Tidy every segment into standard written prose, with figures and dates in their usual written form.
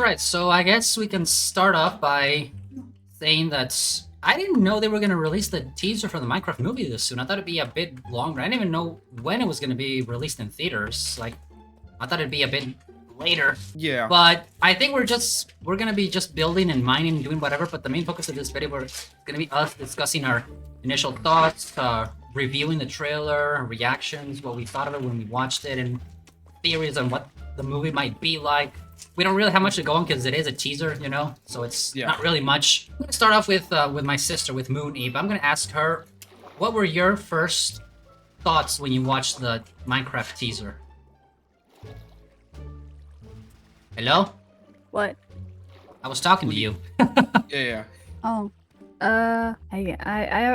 right, so I guess we can start off by saying that I didn't know they were going to release the teaser for the Minecraft movie this soon. I thought it'd be a bit longer. I didn't even know when it was going to be released in theaters. Like, I thought it'd be a bit later. Yeah. But I think we're going to be just building and mining and doing whatever. But the main focus of this video is going to be us discussing our initial thoughts, reviewing the trailer, reactions, what we thought of it when we watched it, and theories on what the movie might be like. We don't really have much to go on because it is a teaser, you know, so it's not really much. I'm gonna start off with my sister, with Moon Eve. I'm gonna ask her, what were your first thoughts when you watched the Minecraft teaser? Hello? What? I was talking to you. Yeah. Oh, I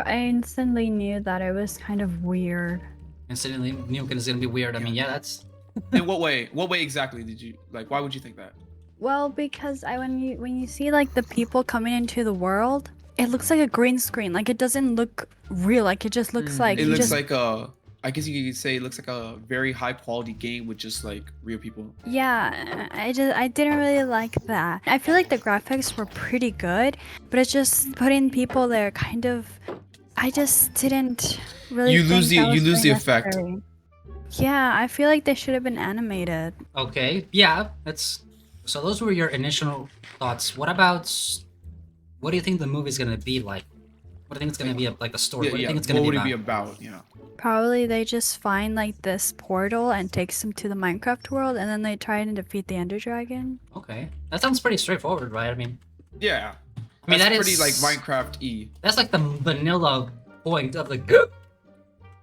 instantly knew that it was kind of weird. Instantly knew it's gonna be weird. I mean, yeah, that's. In what way? What way exactly did you like? Why would you think that? Well, because when you see like the people coming into the world, it looks like a green screen. Like it doesn't look real. Like it just looks like It looks like a. I guess you could say it looks like a very high quality game with just like real people. Yeah, I didn't really like that. I feel like the graphics were pretty good, but it's just putting people there kind of. I just didn't really. You lose the effect. Necessary. Yeah, I feel like they should have been animated. Okay, yeah, that's. So those were your initial thoughts. What do you think the movie's gonna be like? What do you think it's gonna be like the story? What do you think it's gonna what be would about? it be about? Probably they just find like this portal and takes them to the Minecraft world, and then they try and defeat the Ender Dragon. Okay, that sounds pretty straightforward, right? I mean, Yeah. I mean That's that pretty is like Minecraft-y. That's like the vanilla point of the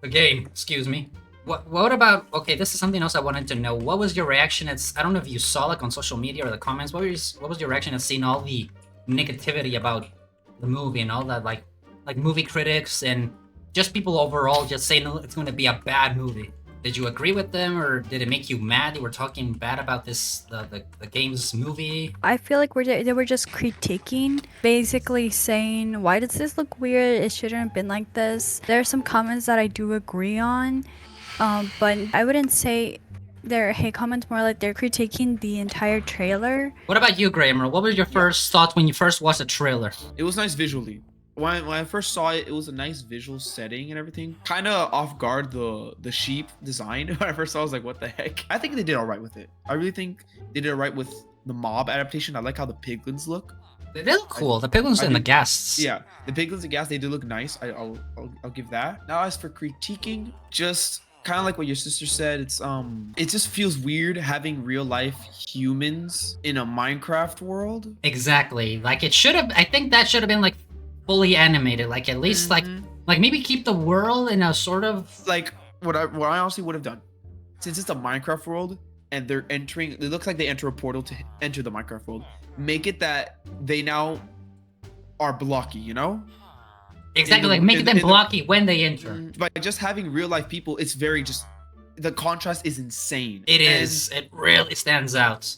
game. Excuse me. What about? Okay, this is something else I wanted to know. What was your reaction? I don't know if you saw like on social media or the comments. What was your reaction at seeing all the negativity about the movie and all that, like movie critics and just people overall just saying it's going to be a bad movie? Did you agree with them, or did it make you mad? They were talking bad about the game's movie. I feel like they were just critiquing, basically saying, why does this look weird? It shouldn't have been like this. There are some comments that I do agree on, but I wouldn't say they're hate comments, more like they're critiquing the entire trailer. What about you, Grammar? What was your first thought when you first watched the trailer? It was nice visually. When I first saw it, it was a nice visual setting and everything. Kind of off guard, the sheep design. When I first saw it, I was like, what the heck? I think they did all right with it. I really think they did all right with the mob adaptation. I like how the piglins look. They look cool. The piglins and the ghasts. Yeah, the piglins and ghast, they do look nice. I'll give that. Now, as for critiquing, just kind of like what your sister said, it just feels weird having real life humans in a Minecraft world. Exactly. Like it should have. I think that should have been like fully animated. Like at least like maybe keep the world in a sort of like what I honestly would have done, since it's a Minecraft world and they're entering. It looks like they enter a portal to enter the Minecraft world. Make it that they now are blocky. You know. Exactly, like make them blocky when they enter. By just having real life people, it's very just the contrast is insane. It is. It really stands out.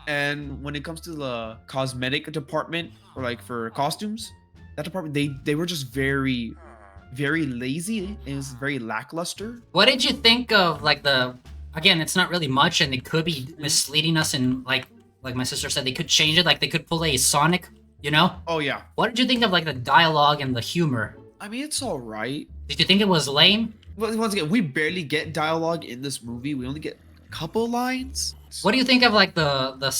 And when it comes to the cosmetic department, or like for costumes, that department they were just very, very lazy. It was very lackluster. What did you think of like again, it's not really much, and it could be misleading us, and like my sister said, they could change it. Like they could pull a Sonic. You know? Oh yeah. What did you think of like the dialogue and the humor? I mean, it's all right. Did you think it was lame? Well, once again, we barely get dialogue in this movie. We only get a couple lines. What do you think of like the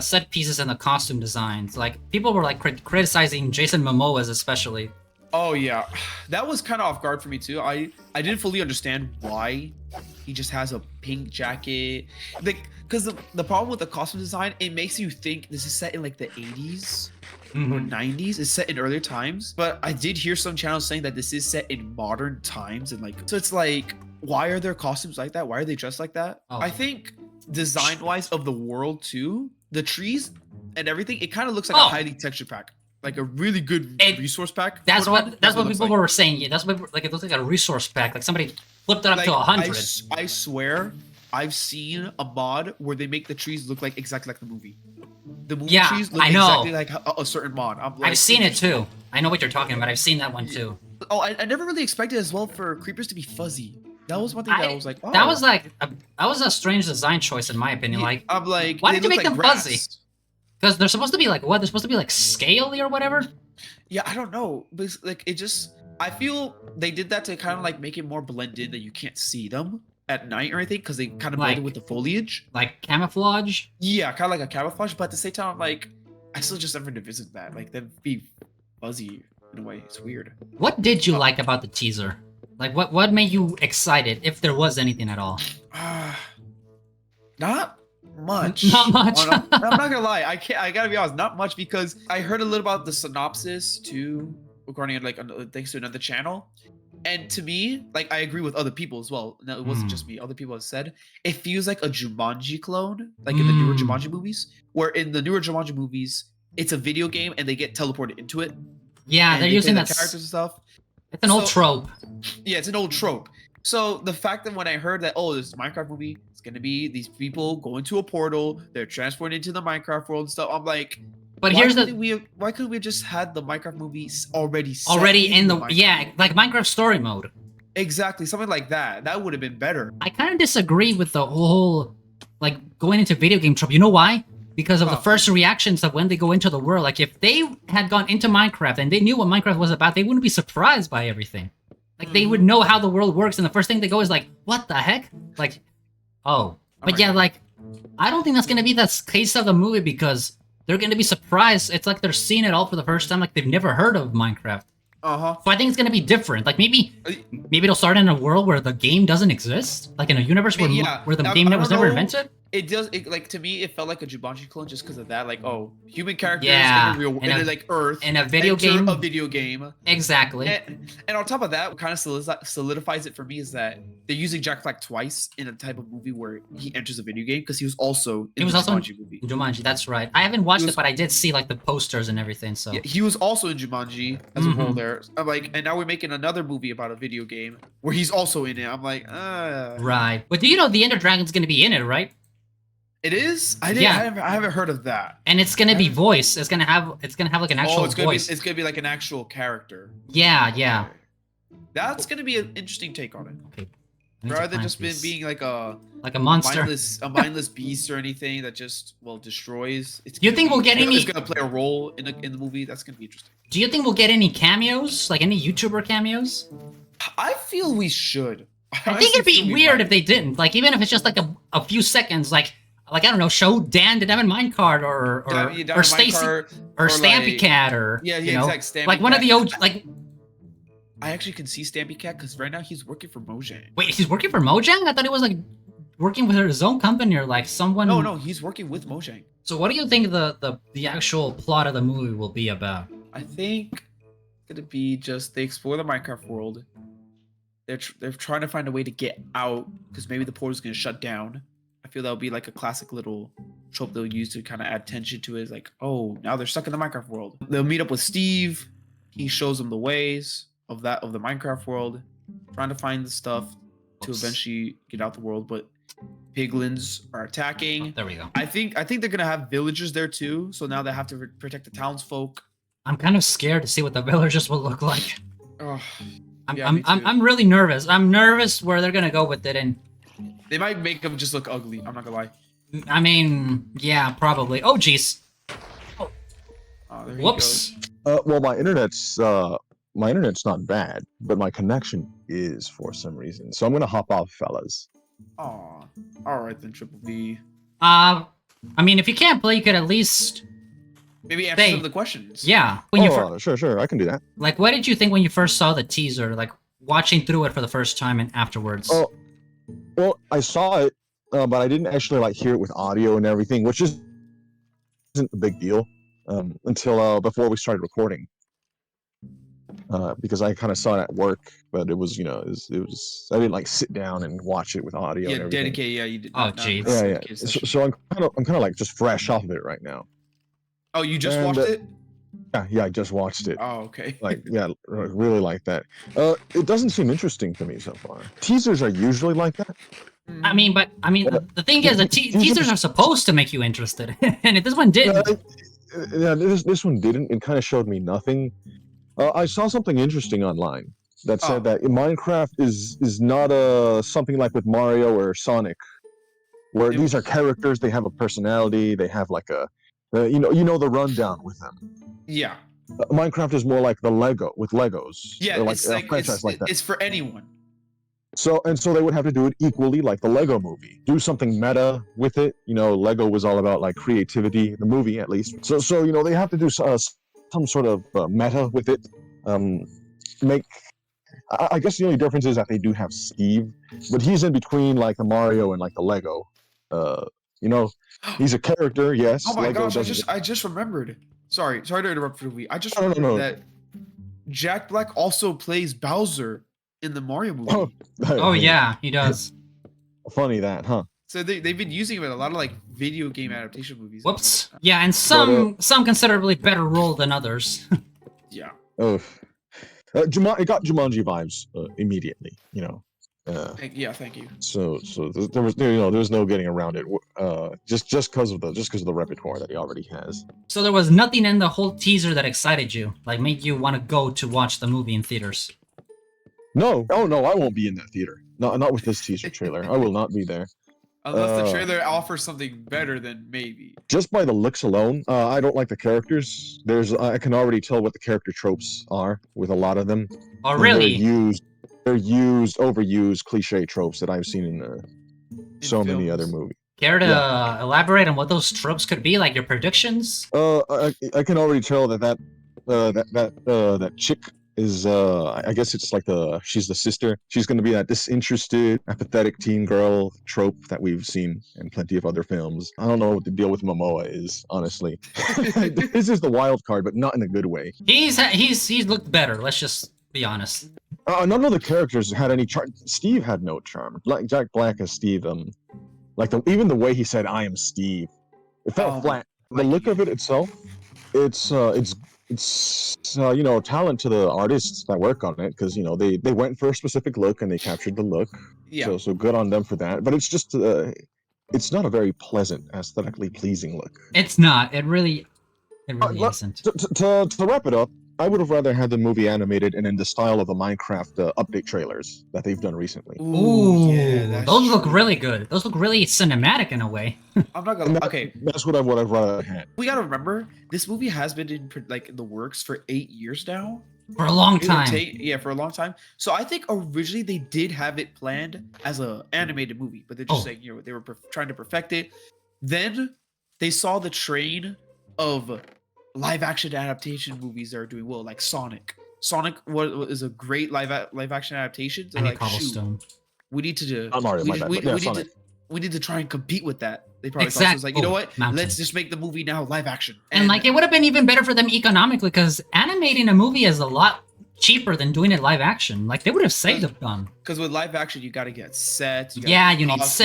set pieces and the costume designs? Like people were like criticizing Jason Momoa's especially. Oh yeah, that was kind of off guard for me too. I didn't fully understand why he just has a pink jacket. Like, because the problem with the costume design, it makes you think this is set in like the 80s. Or 90s. It's set in earlier times, but I did hear some channels saying that this is set in modern times, and like, so it's like, why are their costumes like that? Why are they dressed like that? I think design wise of the world too, the trees and everything, it kind of looks like a highly textured pack, like a really good resource pack. That's what people were saying. Yeah, that's what, like, it looks like a resource pack, like somebody flipped it up to 100. I swear I've seen a mod where they make the trees look like exactly like the movie. The movie trees look exactly like a certain mod. I've seen it too. I know what you're talking about. I've seen that one too. Oh, I never really expected as well for creepers to be fuzzy. That was one thing that I was like, oh. That was a strange design choice in my opinion. Like, I'm like, why did you make them fuzzy? Because they're supposed to be like what? They're supposed to be like scaly or whatever. Yeah, I don't know. But like it just I feel they did that to kind of like make it more blended that you can't see them at night or anything because they kind of blend Like- it with the foliage. Like camouflage. Yeah, kind of like a camouflage, but at the same time, I'm like, I still just never visit that. Like that'd be fuzzy in a way. It's weird. What did you like about the teaser? Like what made you excited, if there was anything at all? Not much. Not much. Oh, no, I'm not gonna lie. I gotta be honest. Not much because I heard a little about the synopsis too, according to like thanks to another channel. And to me, like I agree with other people as well. No, it wasn't just me. Other people have said it feels like a Jumanji clone, like in the newer Jumanji movies. Where in the newer Jumanji movies, it's a video game and they get teleported into it. Yeah, and they're they using play that. the characters and stuff. It's an old So- trope. Yeah, it's an old trope. So the fact that when I heard that, oh, this Minecraft movie, it's gonna be these people go into a portal, they're transported into the Minecraft world and stuff. I'm like, But why here's the why couldn't we have just had the Minecraft movies already set already in the Minecraft yeah, movie? like Minecraft story mode. Exactly, something like that. That would have been better. I kind of disagree with the whole like going into video game trope. You know why? Because of the Oh. first reactions of when they go into the world. Like if they had gone into Minecraft and they knew what Minecraft was about, they wouldn't be surprised by everything. Like they would know how the world works, and the first thing they go is like, "What the heck?" Like, oh, but yeah, like I don't think that's gonna be the case of the movie because they're gonna be surprised. It's like they're seeing it all for the first time, like they've never heard of Minecraft. Uh-huh. So I think it's gonna be different. Like maybe it'll start in a world where the game doesn't exist, like in a universe where where the I game don't was never know. invented. It does like to me it felt like a Jumanji clone just because of that. Like, oh, human characters Yeah, in a real in a- like Earth in a video enter game. a video game. Exactly. And on top of that, what kind of solidifies it for me is that they're using Jack Black twice in a type of movie where he enters a video game because he was also in He was the also in Jumanji movie. Jumanji, that's right. I haven't watched He it, was- but I did see like the posters and everything. So Yeah, he was also in Jumanji as a role Mhm. there. I'm like, and now we're making another movie about a video game where he's also in it. I'm like, right. But do you know the Ender Dragon's gonna be in it, right? it is. I didn't. Yeah. I haven't heard of that. And it's gonna be voice. It's gonna have like an actual Oh, it's gonna voice. be like an actual character. Yeah. That's gonna be an interesting take on it. Okay. I need to Rather than find just this. being like a monster. mindless beast or anything that just destroys. It's You gonna think we'll get any- It's gonna play a role in the movie. That's gonna be interesting. Do you think we'll get any cameos? Like any YouTuber cameos? I feel we should. I think it'd be weird if they didn't. Like even if it's just like a few seconds, like I don't know, show Dan the Diamond Minecart or Stacy or Stampy like- Cat or Yeah, you know, exactly. Stampy like one of Cat. the OG. Like I actually can see Stampy Cat because right now he's working for Mojang. wait, he's working for Mojang? I thought he was like working with his own company or like someone. No, he's working with Mojang. So what do you think the actual plot of the movie will be about? I think it's gonna be just they explore the Minecraft world. They're trying to find a way to get out because maybe the portal's gonna shut down. I feel that'll be like a classic little trope they'll use to kind of add tension to it. It's like, oh, now they're stuck in the Minecraft world. They'll meet up with Steve. He shows them the ways of the Minecraft world, trying to find the stuff to Oops. eventually get out the world. But piglins are attacking. There we go. I think they're gonna have villagers there too. So now they have to protect the townsfolk. I'm kind of scared to see what the villagers will look like. Oh, I'm Yeah, me too. I'm really nervous. I'm nervous where they're gonna go with it, and they might make them just look ugly. I'm not gonna lie. I mean, yeah, probably. Oh, jeez. Oh, there he Whoops. goes. Well, my internet's not bad, but my connection is for some reason. So I'm gonna hop off, fellas. Aw. All right then, Triple B. I mean, if you can't play, you could at least, Maybe answer Hey. some of the questions. yeah. When you Sure, I can do that. like, what did you think when you first saw the teaser? Like, watching through it for the first time and afterwards. Oh, well, I saw it, but I didn't actually like hear it with audio and everything, which isn't a big deal until before we started recording. Because I kind of saw it at work, but it was, it was I didn't like sit down and watch it with audio. Yeah, and everything. dedicate. Yeah, you did. Oh, not jeez. Yeah, dedicated yeah. session. So I'm kind of like just fresh off of it right now. Oh, you just and, watched it? Yeah, I just watched it. Oh, okay. Like, yeah, really like that. It doesnn't seem interesting to me so far. Teasers are usually like that. I mean, the thing is, the Teasers- teasers are supposed to make you interested, and if this one didn't, This one didn't. It kind of showed me nothing. I saw something interesting online that said Oh. that Minecraft is not something like with Mario or Sonic, where It- these are characters. They have a personality. They have like a You know the rundown with them. Yeah. Minecraft is more like the Lego with Legos. Yeah, or like it's a like franchise like that. it's for anyone. So they would have to do it equally like the Lego movie. Do something meta with it. Lego was all about like creativity, the movie at least. So they have to do some sort of meta with it. Make I guess the only difference is that they do have Steve, but he's in between like the Mario and like the Lego. Uh, you know, he's a character, yes. Oh my Lego gosh, doesn't. I just remembered. Sorry to interrupt for the week. I just No, no, remembered no. that Jack Black also plays Bowser in the Mario movie. Oh yeah, he does. Funny that, huh? So they've been using him in a lot of like video game adaptation movies. Whoops. Yeah, and some considerably better role than others. Yeah. Oh, it got Jumanji vibes immediately. Yeah, thank you. So there was no getting around it. Just because of the repertoire that he already has. So there was nothing in the whole teaser that excited you, like made you want to go to watch the movie in theaters. No, oh no, I won't be in that theater. Not with this teaser trailer. I will not be there. Unless the trailer offers something better, then maybe. Just by the looks alone, I don't like the characters. I can already tell what the character tropes are with a lot of them. Oh And really? They're overused cliche tropes that I've seen in so many other movies. Care to elaborate on what those tropes could be, like your predictions? I can already tell that chick is I guess it's like she's the sister. She's going to be that disinterested, apathetic teen girl trope that we've seen in plenty of other films. I don't know what the deal with Momoa is, honestly. This is the wild card, but not in a good way. He's looked better. Let's just be honest. None of the characters had any charm. Steve had no charm. Like Jack Black as Steve, even the way he said "I am Steve," it felt flat. The look of it itself, it's talent to the artists that work on it, because they went for a specific look and they captured the look. Yeah. So good on them for that. But it's just it's not a very pleasant, aesthetically pleasing look. It's not. It really isn't. To wrap it up, I would have rather had the movie animated and in the style of the Minecraft update trailers that they've done recently. Ooh, yeah, that's those look true. really good. Those look really cinematic in a way. I'm not gonna. Okay, That's what I would have rather had. we gotta remember this movie has been in the works for 8 years now. For a long Give or time. take- yeah, for a long time. So I think originally they did have it planned as a animated movie, but they're just saying they were trying to perfect it. Then they saw the train of live action adaptation movies that are doing well, like Sonic. Sonic is a great live action adaptation. They're I need like, shoot, cobblestone. we need to Not Mario, my bad, but yeah, Sonic. we need to try and compete with that. They probably thought, so Exact- it's like, you know oh, what? Mountain. Let's just make the movie now live action. And like it would have been even better for them economically, because animating a movie is a lot cheaper than doing it live action. Like they would have saved a ton. because with live action, you got to get sets. Yeah, you need costumes,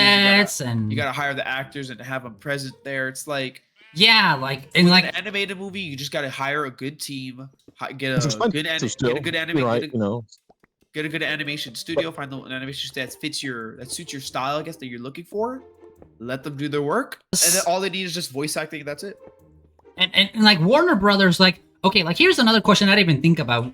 sets and you got to hire the actors and to have them present there. It's like yeah, like and with like an animated movie, you just got to hire a good team, get It's a expensive good still, get a good you're anime, right, get a good animation studio, find an animation that suits your style, I guess, that you're looking for. Let them do their work, and then all they need is just voice acting. That's it. and like Warner Brothers, like okay, like here's another question I didn't even think about.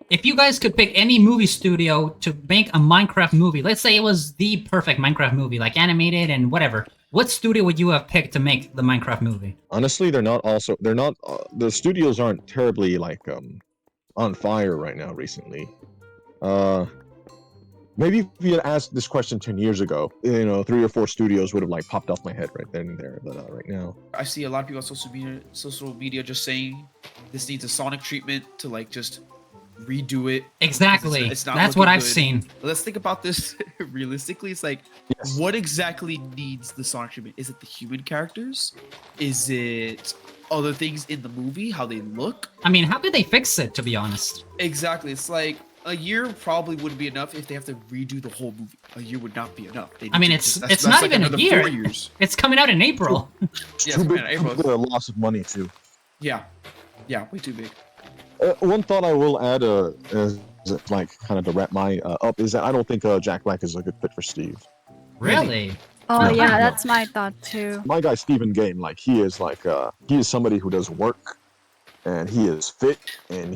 If you guys could pick any movie studio to make a Minecraft movie, let's say it was the perfect Minecraft movie, like animated and whatever, what studio would you have picked to make the Minecraft movie? Honestly, the studios aren't terribly like on fire right now recently. Maybe if you had asked this question 10 years ago, 3 or 4 studios would have like popped off my head right then and there, but right now. I see a lot of people on social media just saying this needs a Sonic treatment to like just redo it. Exactly. It's not That's looking what I've good. seen. Let's think about this realistically. It's like, Yes. what exactly needs the Sonic treatment? Is it the human characters? Is it other things in the movie? How they look? I mean, how could they fix it, to be honest? Exactly. It's like a year probably wouldn't be enough if they have to redo the whole movie. A year would not be enough. They I mean, need it's to- that's not like even a another year. 4 years. It's coming out in April. Yeah, Too it's big coming out April. for the loss of money too. Yeah, way too big. One thought I will add, is like kind of to wrap my up, is that I don't think Jack Black is a good fit for Steve. Really? Oh No. yeah, that's my thought too. My guy Stephen Game, like he is somebody who does work, and he is fit, and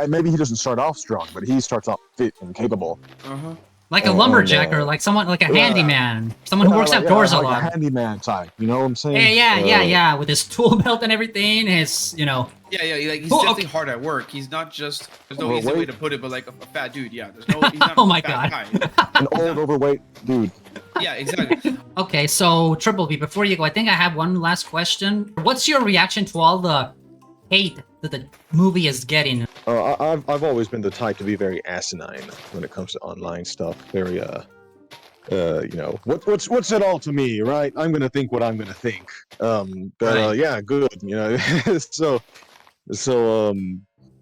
maybe he doesn't start off strong, but he starts off fit and capable. Uh huh. Like a And, lumberjack or like someone like a yeah. handyman, someone who Yeah, works like, outdoors yeah, a like lot. a handyman type. You know what I'm saying? Yeah, with his tool belt and everything, his, Yeah, like he's Oh, definitely okay. hard at work. He's not just there's no easy way Overweight. to put it, but like a fat dude. Yeah, there's no. He's not Oh a my fat God. guy. An old, overweight dude. Yeah, exactly. Okay, so Triple B, before you go, I think I have one last question. What's your reaction to all the hate that the movie is getting? I've always been the type to be very asinine when it comes to online stuff. Very what's it all to me, right? I'm gonna think what I'm gonna think. Right. Yeah, good.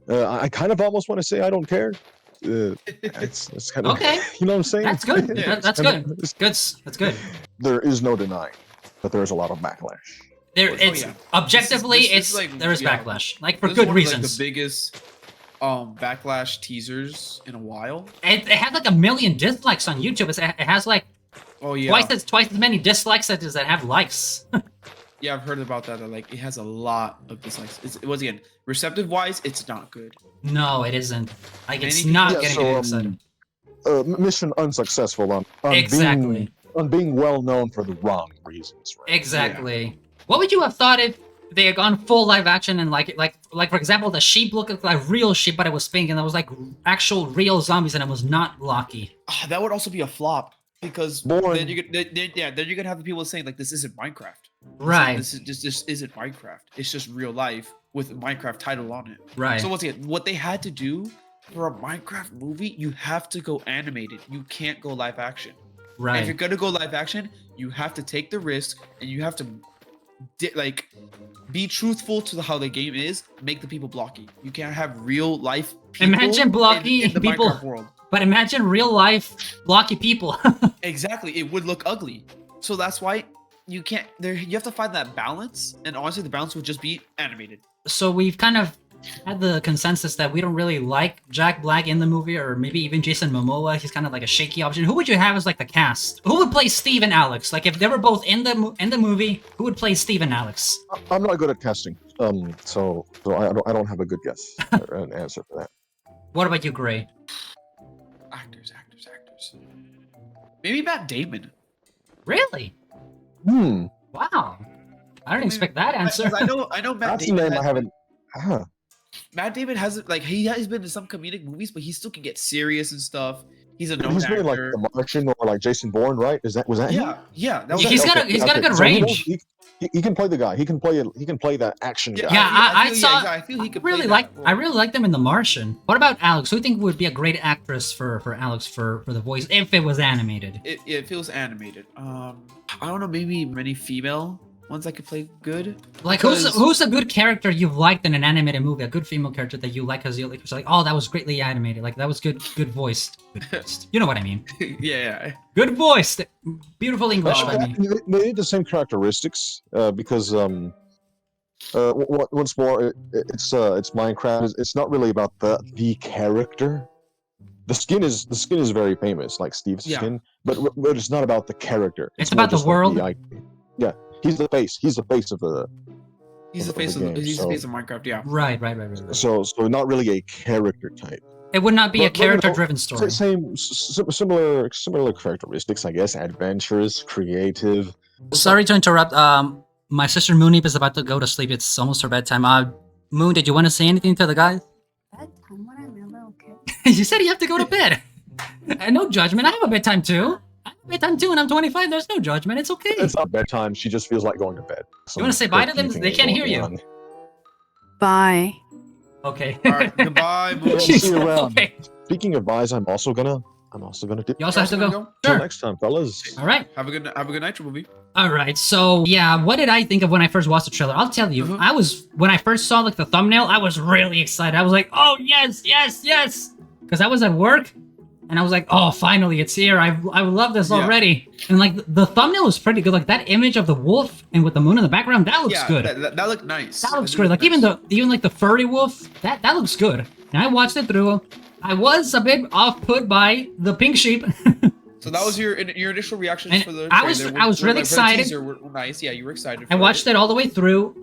I kind of almost want to say I don't care. It's kind of Okay. you know what I'm saying? That's good. Yeah, That's kinda- good. That's good. There is no denying that there's a lot of backlash. There, Oh, it's yeah. objectively, This is it's like- there is yeah. backlash, like for This is good one of, reasons. Like, the biggest backlash teasers in a while. It had like 1 million dislikes on YouTube. It has like Oh yeah. twice as many dislikes as that have likes. Yeah, I've heard about that. That like it has a lot of dislikes. Once again, receptive wise, it's not good. No, it isn't. Like it's Many not people- getting me excited. Mission unsuccessful on Exactly. being well known for the wrong reasons, right? Exactly. What would you have thought if they had gone full live action and like for example, the sheep looked like real sheep, but it was pink, and it was like actual real zombies, and it was not Loki. That would also be a flop because Boring. then you're gonna have the people saying like this isn't Minecraft. Right. This isn't Minecraft. It's just real life with a Minecraft title on it. Right. So once again, what they had to do for a Minecraft movie, you have to go animated. You can't go live action. And if Right. you're gonna go live action, you have to take the risk and you have to be truthful to how the game is. Make the people blocky. You can't have real life people Imagine blocky in the people. Minecraft world. But imagine real life blocky people. Exactly, it would look ugly. So that's why you can't. You have to find that balance. And honestly, the balance would just be animated. So we've kind of had the consensus that we don't really like Jack Black in the movie, or maybe even Jason Momoa. He's kind of like a shaky option. Who would you have as like the cast? Who would play Steve and Alex? Like if they were both in the movie, who would play Steve and Alex? I'm not good at casting, so I don't have a good guess or an answer for that. What about you, Gray? Actors. Maybe Matt Damon. Really? Wow. I didn't expect that answer. 'Cause I know Matt That's a Damon. name I haven't. Matt Damon hasn't like he has been in some comedic movies, but he still can get serious and stuff. He's a known He's actor. been like The Martian or like Jason Bourne, right? Was that him? Yeah. That was He's it. got a good So range. he can play the guy. He can play that action guy. Yeah, I feel- saw. I feel he could really play like. that I role. really like them in The Martian. What about Alex? Who do you think would be a great actress for Alex for the voice if it was animated? It feels animated. I don't know. Maybe many female ones that could play good. Like Because- who's a good character you've liked in an animated movie? A good female character that you like because you're like, oh, that was greatly animated. Like that was good voiced. Good voiced. You know what I mean? Yeah. Good voiced. Beautiful English. I mean. They need the same characteristics because once more it's Minecraft. It's not really about the character. The skin is very famous, like Steve's Yeah. skin, but it's not about the character. It's more about the just like world. yeah, he's the face. He's the face of the. He's the Of the face of game, he's so- the face of Minecraft. Yeah. Right. So not really a character type. It would not be a But, you know, character-driven story. Similar characteristics, I guess. Adventurous, creative. Sorry to interrupt. My sister Moonip is about to go to sleep. It's almost her bedtime. Moon, did you want to say anything to the guys? Bedtime, whatever, okay. You said you have to go to bed. No judgment. I have a bedtime too. I have a bedtime too, and I'm 25. There's no judgment. It's okay. It's not bedtime. She just feels like going to bed. You wanna say bye to them? Some They can't hear going you. on. Bye. Okay. All right. Goodbye. Moon. See you around. Okay. Speaking of buys, I'm also gonna dip. You also have to go. Till Sure. next time, fellas. All right. Have a good night, Triple B. All right. So yeah, what did I think of when I first watched the trailer? I'll tell you. When I first saw like the thumbnail, I was really excited. I was like, oh yes, because I was at work. And I was like, oh, finally, it's here. I love this Yeah. already. And like the thumbnail was pretty good. Like that image of the wolf and with the moon in the background, that looks Yeah, good. That looked nice. That looks did great. look Like nice. even like the furry wolf, that looks good. And I watched it through. I was a bit off put by the pink sheep. So that was your initial reactions And for the. I was really for the excited. teaser were nice. Yeah, you were excited. I watched it all the way through.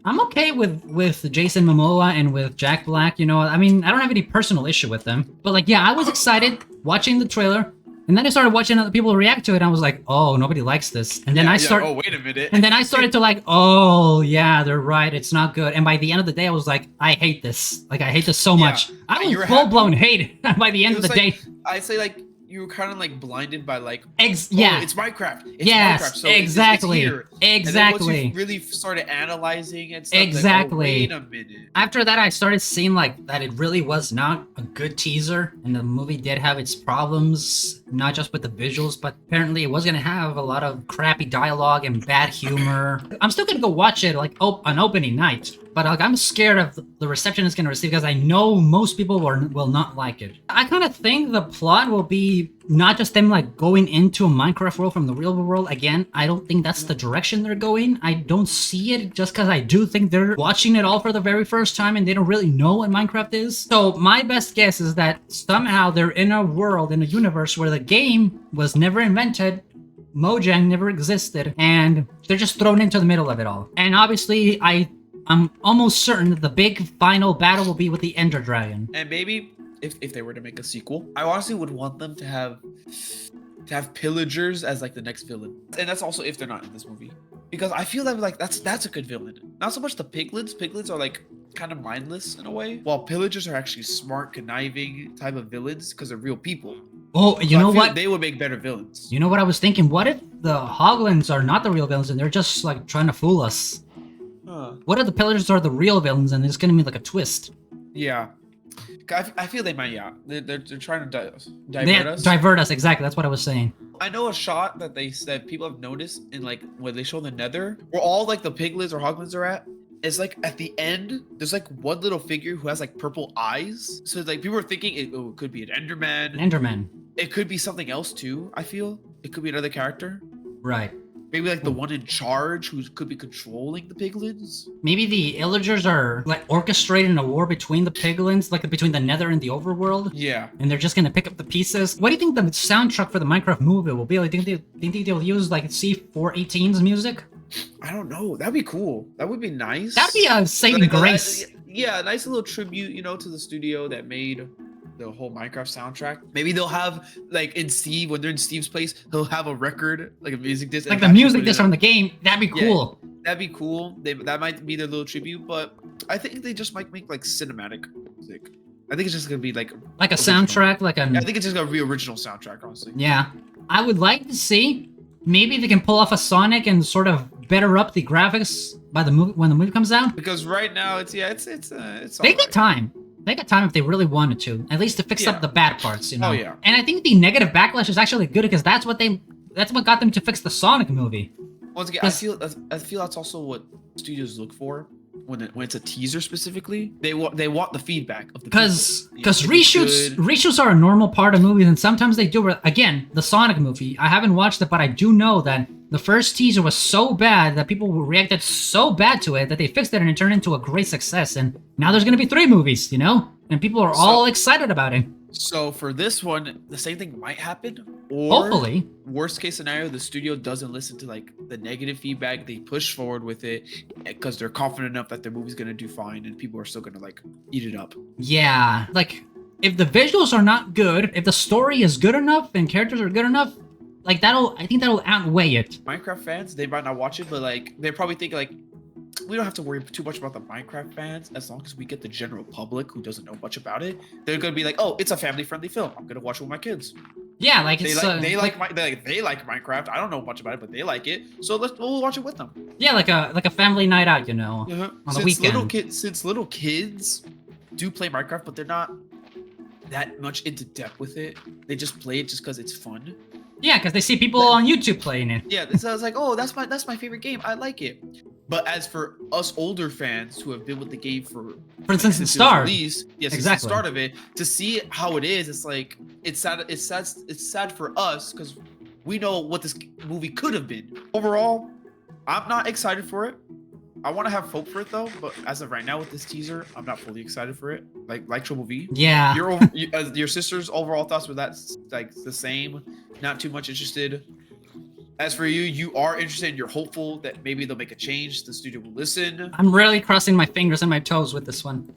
I'm okay with Jason Momoa and with Jack Black. You know, I mean, I don't have any personal issue with them. But like, yeah, I was excited watching the trailer. And then I started watching other people react to it, and I was like, oh, nobody likes this. And then Yeah, I yeah, started, oh, wait a minute. and then I started to like, oh yeah, they're right, it's not good. And by the end of the day, I was like, I hate this. Like, I hate this so much. I you was were full blown hate by the end It of the was like, day. I'd say like you were kind of like blinded by like, Yeah. it's Minecraft. It's Yes, Minecraft, so exactly. it's here. Exactly. And then once you really started analyzing and stuff, Exactly. like, oh, wait a minute. After that, I started seeing like that it really was not a good teaser, and the movie did have its problems, not just with the visuals, but apparently it was gonna have a lot of crappy dialogue and bad humor. I'm still gonna go watch it like on opening night, but like I'm scared of the reception it's gonna receive because I know most people will not like it. I kind of think the plot will be not just them like going into a Minecraft world from the real world again. I don't think that's the direction they're going. I don't see it just because I do think they're watching it all for the very first time and they don't really know what Minecraft is. So my best guess is that somehow they're in a world, in a universe where the game was never invented, Mojang never existed, and they're just thrown into the middle of it all. And obviously I'm almost certain that the big final battle will be with the Ender Dragon. And maybe if they were to make a sequel, I honestly would want them to have pillagers as like the next villain. And that's also if they're not in this movie. Because I feel that like that's a good villain. Not so much the piglins. Piglins are like kind of mindless in a way, while pillagers are actually smart, conniving type of villains because they're real people. Oh, you So I know feel what? They would make better villains. You know what I was thinking? What if the Hoglins are not the real villains and they're just like trying to fool us? Huh. What if the pillagers are the real villains and it's gonna be like a twist? Yeah. I feel they might, yeah. They're trying to divert us. Divert us, exactly. That's what I was saying. I know a shot that they said people have noticed in like when they show the nether, where all like the piglins or hoglins are at. It's like at the end, there's like one little figure who has like purple eyes. So like people are thinking it could be an Enderman. Enderman. It could be something else too, I feel. It could be another character. Right. Maybe like the one in charge who could be controlling the piglins. Maybe the Illagers are like orchestrating a war between the piglins, like between the Nether and the Overworld. Yeah. And they're just gonna pick up the pieces. What do you think the soundtrack for the Minecraft movie will be? Like, think they'll use like C418's music? I don't know. That'd be cool. That would be nice. That'd be a saving Like, grace. yeah, a nice little tribute, to the studio that made the whole Minecraft soundtrack. Maybe they'll have like when they're in Steve's place, he'll have a record, like a music disc. Like the music disc from the game. That'd be cool. Yeah, that'd be cool. That might be their little tribute, but I think they just might make like cinematic music. I think it's just gonna be like a original. soundtrack, like a. Yeah, I think it's just gonna be original soundtrack, honestly. Yeah, I would like to see maybe they can pull off a Sonic and sort of better up the graphics by the movie when the movie comes out. Because right now it's they alright. got time. They got time if they really wanted to, at least to fix up the bad parts, Oh yeah. And I think the negative backlash is actually good because that's what got them to fix the Sonic movie. Once again, I feel that's also what studios look for when it's a teaser specifically. They want the feedback of the Because people. reshoots are a normal part of movies, and sometimes they do. Again, the Sonic movie. I haven't watched it, but I do know that the first teaser was so bad that people reacted so bad to it that they fixed it and it turned into a great success. And now there's gonna be 3 movies, and people are all excited about it. So for this one, the same thing might happen. Or Hopefully. Worst case scenario, the studio doesn't listen to like the negative feedback. They push forward with it because they're confident enough that their movie's gonna do fine and people are still gonna like eat it up. Yeah, like if the visuals are not good, if the story is good enough and characters are good enough, like I think that'll outweigh it. Minecraft fans, they might not watch it, but like they're probably thinking like, we don't have to worry too much about the Minecraft fans as long as we get the general public who doesn't know much about it. They're gonna be like, oh, it's a family-friendly film. I'm gonna watch it with my kids. Yeah, like They it's like Minecraft. I don't know much about it, but they like it, so we'll watch it with them. yeah, like a family night out, on the weekend. Since little kids do play Minecraft, but they're not that much into depth with it. They just play it just because it's fun. Yeah, because they see people on YouTube playing it. Yeah, so it's like, oh, that's my favorite game. I like it. But as for us older fans who have been with the game for instance, the since start. release, since Exactly. the start of it, to see how it is, it's like it's sad. It's sad for us because we know what this movie could have been. Overall, I'm not excited for it. I want to have hope for it though, but as of right now with this teaser, I'm not fully excited for it. Like Triple V. Yeah. Your sister's overall thoughts were that like the same, not too much interested. As for you, you are interested. You're hopeful that maybe they'll make a change. The studio will listen. I'm really crossing my fingers and my toes with this one.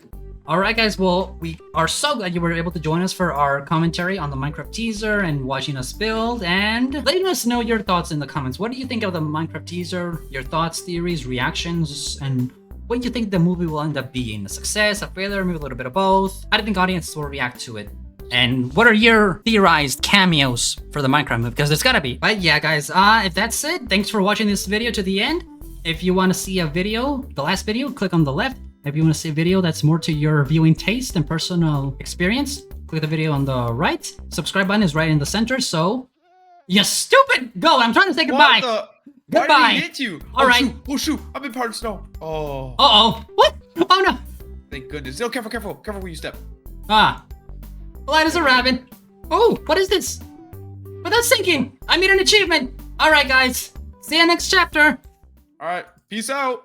All right, guys. Well, we are so glad you were able to join us for our commentary on the Minecraft teaser and watching us build and letting us know your thoughts in the comments. What do you think of the Minecraft teaser? Your thoughts, theories, reactions, and what do you think the movie will end up being? A success, a failure, maybe a little bit of both? How do you think audiences will react to it? And what are your theorized cameos for the Minecraft movie? Because there's gotta be. But yeah, guys, if that's it, thanks for watching this video to the end. If you want to see a video, the last video, click on the left. If you want to see a video that's more to your viewing taste and personal experience, click the video on the right. Subscribe button is right in the center, so... You stupid goat! I'm trying to say goodbye! Goodbye! Why did he hit you? All right. Shoot. Oh shoot! I'm in part of snow. Oh. Uh-oh! What? Oh no! Thank goodness. Oh, careful, careful, careful where you step. Ah. Light as a rabbit. Oh, what is this? But that's sinking! I made an achievement! Alright, guys. See you next chapter! All right. Peace out.